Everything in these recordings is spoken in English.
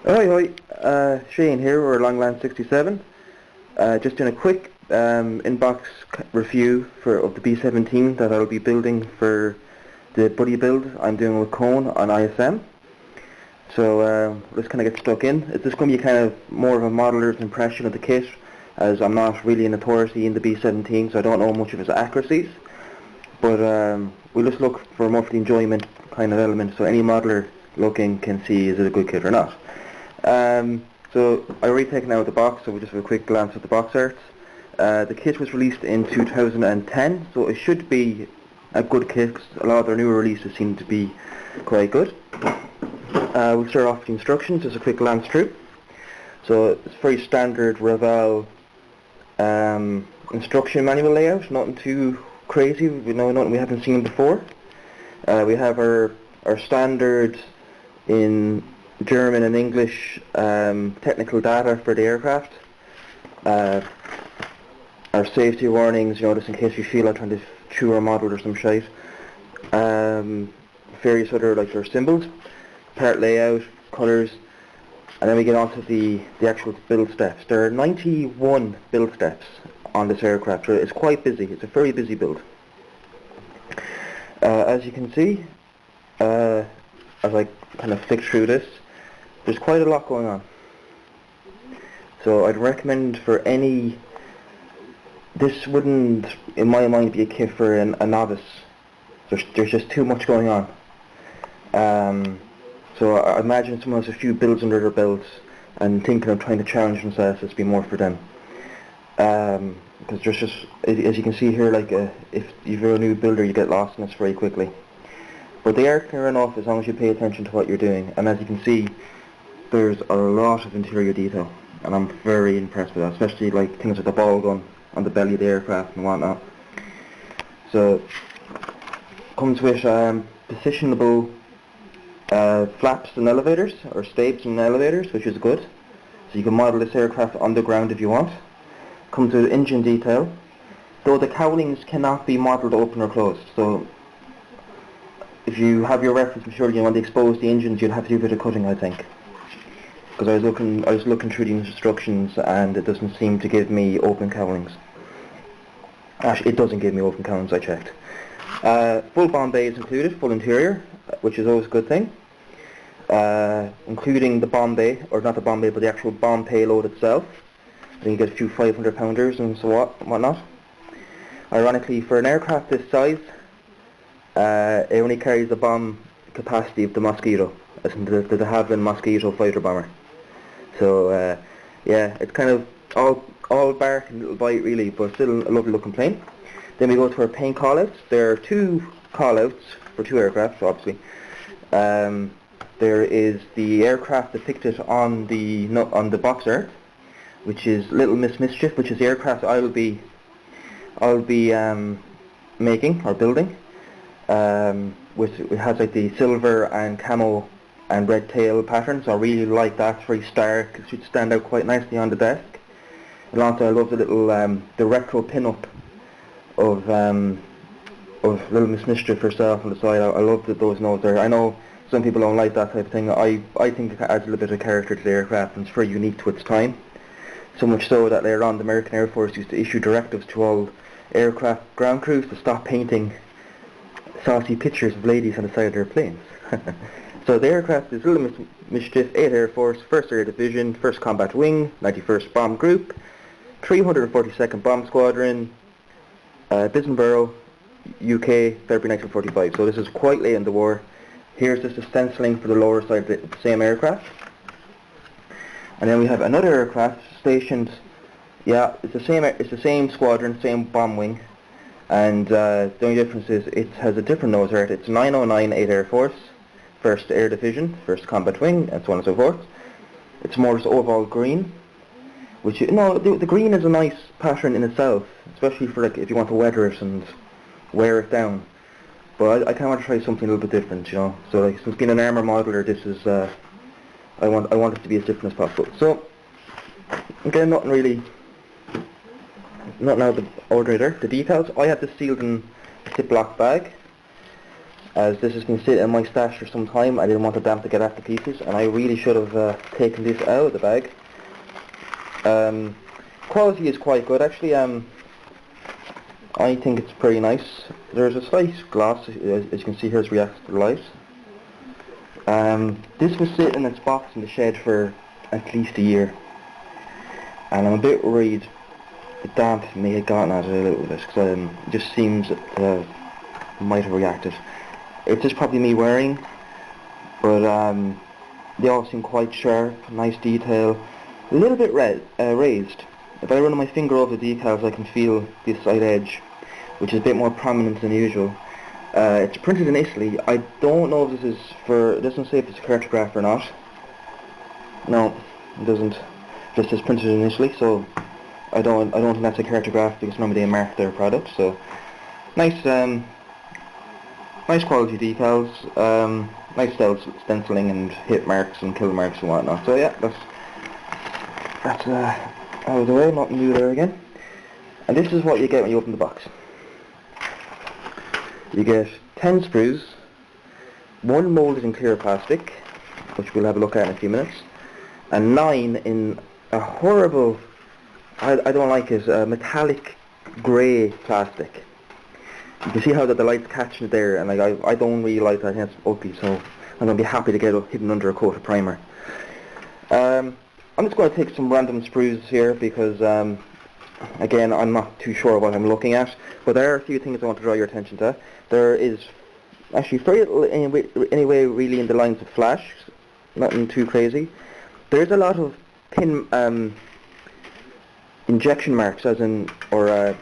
Shane here, we're Longland 67. Just doing a quick inbox review of the B17 that I'll be building for the buddy build I'm doing with Cone on ISM. So let's kind of get stuck in. It's just going to be kind of more of a modeller's impression of the kit, as I'm not really an authority in the B17, so I don't know much of its accuracies. But we'll just look for more for the enjoyment kind of element, so any modeler looking can see is it a good kit or not. So I already taken out the box, so we'll just have a quick glance at the box art. The kit was released in 2010, so it should be a good kit, because a lot of their newer releases seem to be quite good. We'll start off with the instructions, just a quick glance through. So it's very standard Revell instruction manual layout, nothing too crazy, nothing we haven't seen before. We have our standard in German and English technical data for the aircraft. Our safety warnings, just in case we feel like trying to chew our model or some shite. Various other our symbols, part layout, colours, and then we get on to the actual build steps. There are 91 build steps on this aircraft, so it's quite busy. It's a very busy build. As you can see, as I kind of flick through this, there's quite a lot going on. So I'd recommend this wouldn't, in my mind, be a kit for a novice. There's just too much going on. So I imagine someone has a few builds under their belts and thinking of trying to challenge themselves, this would be more for them. Because there's just, as you can see here, if you're a new builder, you get lost in this very quickly. But they are clear enough as long as you pay attention to what you're doing. And as you can see, there's a lot of interior detail, and I'm very impressed with that, especially things like the ball gun on the belly of the aircraft and whatnot. So, comes with positionable flaps and elevators, or stabes and elevators, which is good. So you can model this aircraft on the ground if you want. Comes with engine detail, though the cowlings cannot be modelled open or closed. So if you have your reference material and you want to expose the engines, you'll have to do a bit of cutting, I think. Because I was looking through the instructions and it doesn't seem to give me open cowlings. Actually, it doesn't give me open cowlings, I checked. Full bomb bay is included, full interior, which is always a good thing. Including the bomb bay, or not the bomb bay, but the actual bomb payload itself. Then you get a few 500 pounders and whatnot. Ironically, for an aircraft this size, it only carries the bomb capacity of the Mosquito, as in the de Havilland Mosquito fighter bomber. So yeah, it's kind of all bark and little bite really, but still a lovely looking plane. Then we go to our paint callouts. There are two callouts for two aircraft, obviously. There is the aircraft depicted on the box art, which is Little Miss Mischief, which is the aircraft I'll be making or building. It has the silver and camo and red tail patterns. I really like that. It's very stark. It should stand out quite nicely on the desk. And also I love the little the retro pin-up of Little Miss Mischief herself on the side. I love those notes there. I know some people don't like that type of thing. I think it adds a little bit of character to the aircraft, and it's very unique to its time. So much so that later on the American Air Force used to issue directives to all aircraft ground crews to stop painting saucy pictures of ladies on the side of their planes. So the aircraft is Little Miss Mischief, 8th Air Force, 1st Air Division, 1st Combat Wing, 91st Bomb Group, 342nd Bomb Squadron, Bisonboro, UK, February 1945. So this is quite late in the war. Here's just a stenciling for the lower side of the same aircraft. And then we have another aircraft stationed, it's the same squadron, same bomb wing, and the only difference is it has a different nose art. It's 909 8th Air Force, 1st Air Division, 1st Combat Wing, and so on and so forth. It's more just overall green, which, the green is a nice pattern in itself, especially for if you want to weather it and wear it down. But I kind of want to try something a little bit different, So since being an armour modeler, this is I want it to be as different as possible. So again, nothing out of the ordinary there. The details, I have this sealed in a Ziploc bag. as this has been sitting in my stash for some time. I didn't want the damp to get at the pieces, and I really should have taken this out of the bag. Quality is quite good actually. I think it's pretty nice. There's a slight gloss, as you can see here, it's reacts to the light. This was sitting in its box in the shed for at least a year, and I'm a bit worried the damp may have gotten at it a little bit, because it just seems that it might have reacted. It's just probably me wearing, but they all seem quite sharp, nice detail, a little bit raised. If I run my finger over the decals, I can feel this side edge, which is a bit more prominent than usual. It's printed in Italy. I don't know if this is it doesn't say if it's a cartograph or not. No, it doesn't. It just says printed in Italy, so I don't think that's a cartograph, because normally they mark their product. So nice quality decals, nice stenciling and hit marks and kill marks and whatnot. So yeah, that's out of the way, nothing new there again. And this is what you get when you open the box. You get 10 sprues, one moulded in clear plastic, which we'll have a look at in a few minutes, and 9 in a horrible, I don't like it, metallic grey plastic. You can see how the light's catching it there, and I don't really like that. I think it's ugly, so I'm going to be happy to get it hidden under a coat of primer. I'm just going to take some random sprues here because, again, I'm not too sure what I'm looking at, but there are a few things I want to draw your attention to. There is actually very little anyway really in the lines of flash, nothing too crazy. There's a lot of pin injection marks, as in, or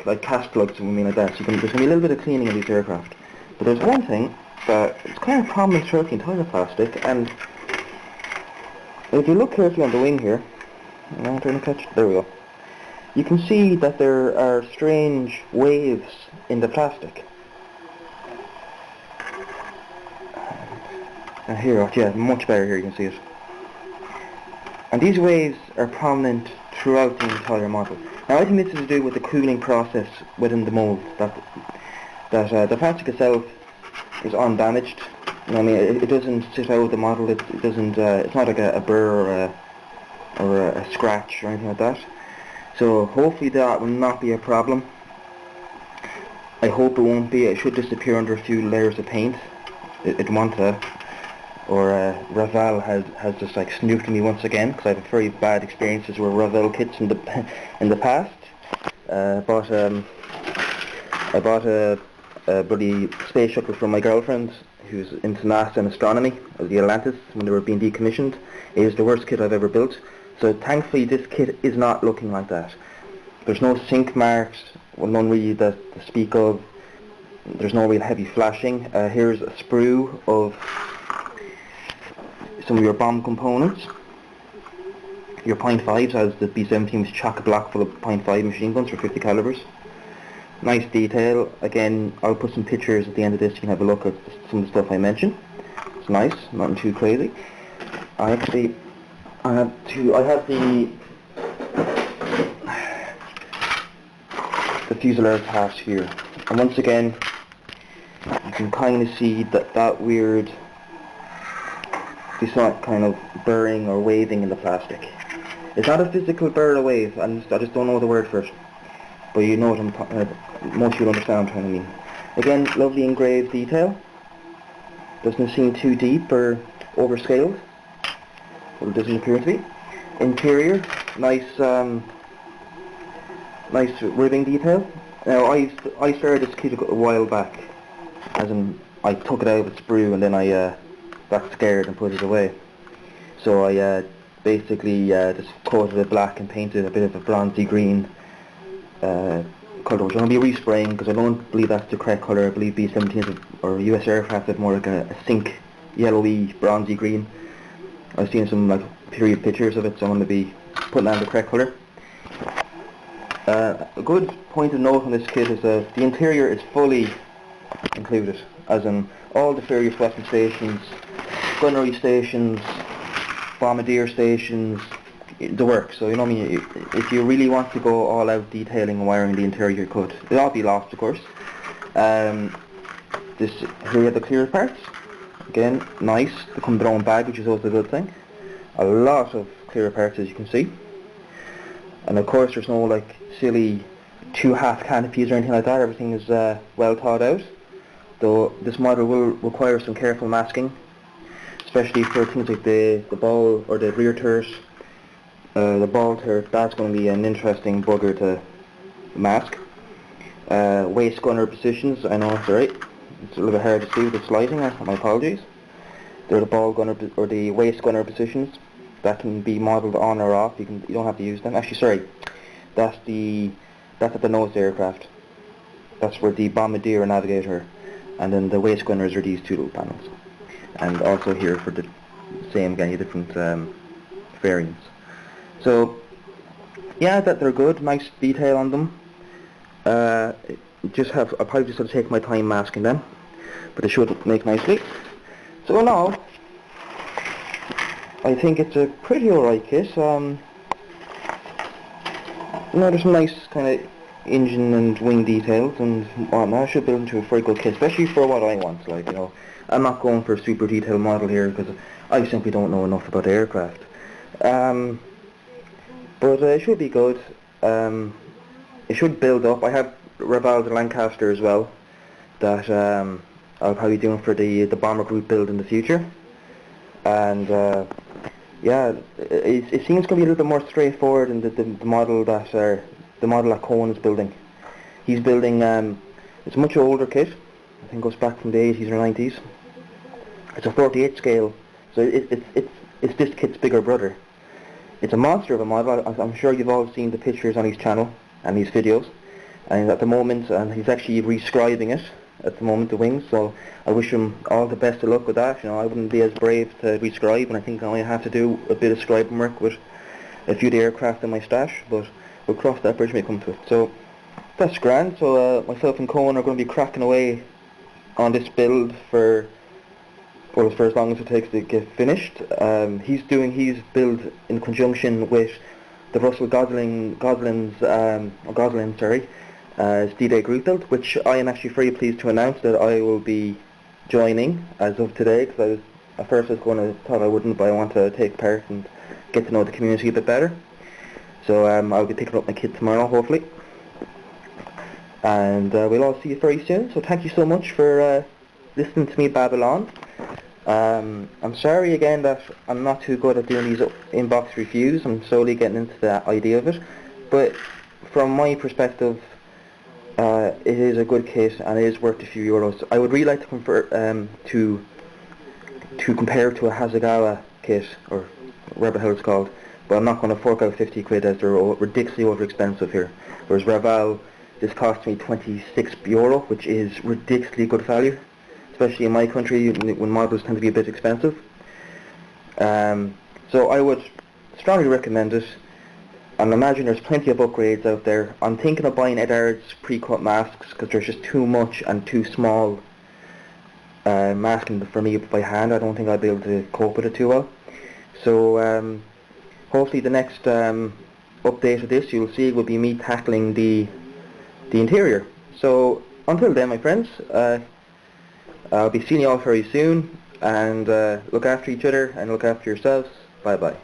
like cast plugs, I mean like that. So there's going to be a little bit of cleaning in these aircraft. But there's one thing that is kind of prominent throughout the entire plastic, and if you look carefully on the wing here, I'm trying to catch it, there we go. You can see that there are strange waves in the plastic. Here, yeah, much better here, you can see it. And these waves are prominent throughout the entire model. Now I think this is to do with the cooling process within the mould, that the plastic itself is undamaged. I mean, it doesn't sit out of the model, it doesn't, it's not like a burr or a scratch or anything like that. So hopefully that will not be a problem. I hope it won't be. It should disappear under a few layers of paint. It won't or Revell has just like snooped me once again, because I have very bad experiences with Revell kits in the past. I bought a bloody space shuttle from my girlfriend, who's into NASA and astronomy, the Atlantis, when they were being decommissioned. It is the worst kit I've ever built. So thankfully this kit is not looking like that. There's no sink marks, well, none really to speak of. There's no real heavy flashing. Here's a sprue of some of your bomb components. Your .5s, as the B17 was chock-a-block full of .5 machine guns for 50 calibers. Nice detail. Again, I'll put some pictures at the end of this. You can have a look at some of the stuff I mentioned. It's nice, nothing too crazy. I have the fuselage part here, and once again you can kind of see that weird, this not kind of burring or waving in the plastic. It's not a physical burr or wave, I just don't know the word for it, but you know what most of you understand what I'm trying to mean. Again, lovely engraved detail, doesn't seem too deep or overscaled. Well, it doesn't appear to be. Interior, nice ribbing detail. Now I started this kit a while back, as in I took it out of its sprue and then I got scared and put it away. So I basically just coated it black and painted a bit of a bronzy green colour, which I'm going to be respraying because I don't believe that's the correct colour. I believe B17 or US aircraft have more like a sink yellowy bronzy green. I've seen some like period pictures of it, so I'm going to be putting that in the correct colour. A good point of note on this kit is that the interior is fully included, as in all the various weapon stations, gunnery stations, bombardier stations, the works. So you know what I mean, if you really want to go all out detailing and wiring the interior, you could. It'll all be lost, of course. This here you have the clear parts. Again, nice. They come in their own bag, which is always a good thing. A lot of clear parts, as you can see. And of course, there's no like silly two half canopies or anything like that. Everything is well thought out. Though this model will require some careful masking, especially for things like the ball or the rear turret, the ball turret. That's going to be an interesting bugger to mask. Waist gunner positions, I know that's right. It's a little bit hard to see with the sliding. My apologies. They're the ball gunner or the waist gunner positions that can be modelled on or off. You don't have to use them. Actually, sorry, that's at the nose of the aircraft. That's where the bombardier and navigator, and then the waist gunners are these two little panels. And also here for the same again, different variants. So yeah, that they're good. Nice detail on them. I'll probably just have to take my time masking them, but they should make nicely. So now, I think it's a pretty alright kit. There's some nice kind of engine and wing details and whatnot. I should build into a very good kit, especially for what I want. Like, you know, I'm not going for a super detailed model here because I simply don't know enough about aircraft. But it should be good. It should build up. I have Revell and Lancaster as well that I'll probably be doing for the bomber group build in the future. And yeah, it seems to be a little bit more straightforward than the model that Cohen is building. He's building it's a much older kit. I think it goes back from the 80s or 90s. It's a 48 scale, so it's this kit's bigger brother. It's a monster of a model. I'm sure you've all seen the pictures on his channel and his videos. And at the moment, he's actually rescribing it at the moment, the wings. So I wish him all the best of luck with that. You know, I wouldn't be as brave to rescribe, and I think I only have to do a bit of scribing work with a few of the aircraft in my stash. But we'll cross that bridge when we come to it. So that's grand. So myself and Cohen are going to be cracking away on this build for as long as it takes to get finished. He's doing his build in conjunction with the Russell Gosling's D-Day group build, which I am actually very pleased to announce that I will be joining as of today, because at first I thought I wouldn't, but I want to take part and get to know the community a bit better. So I'll be picking up my kit tomorrow, hopefully. And we'll all see you very soon. So thank you so much for listening to me babble on. I'm sorry again that I'm not too good at doing these inbox reviews. I'm slowly getting into the idea of it. But from my perspective, it is a good kit and it is worth a few euros. I would really like to compare it to a Hasegawa kit, or whatever the hell it's called, but I'm not going to fork out 50 quid as they're ridiculously over expensive here. Whereas Revell, this cost me 26 euro, which is ridiculously good value, especially in my country when models tend to be a bit expensive. So I would strongly recommend it. And imagine there's plenty of upgrades out there. I'm thinking of buying Edard's pre-cut masks because there's just too much and too small masking for me by hand. I don't think I'll be able to cope with it too well. So hopefully the next update of this you'll see will be me tackling the interior. So until then, my friends, I'll be seeing you all very soon, and look after each other and look after yourselves. Bye bye.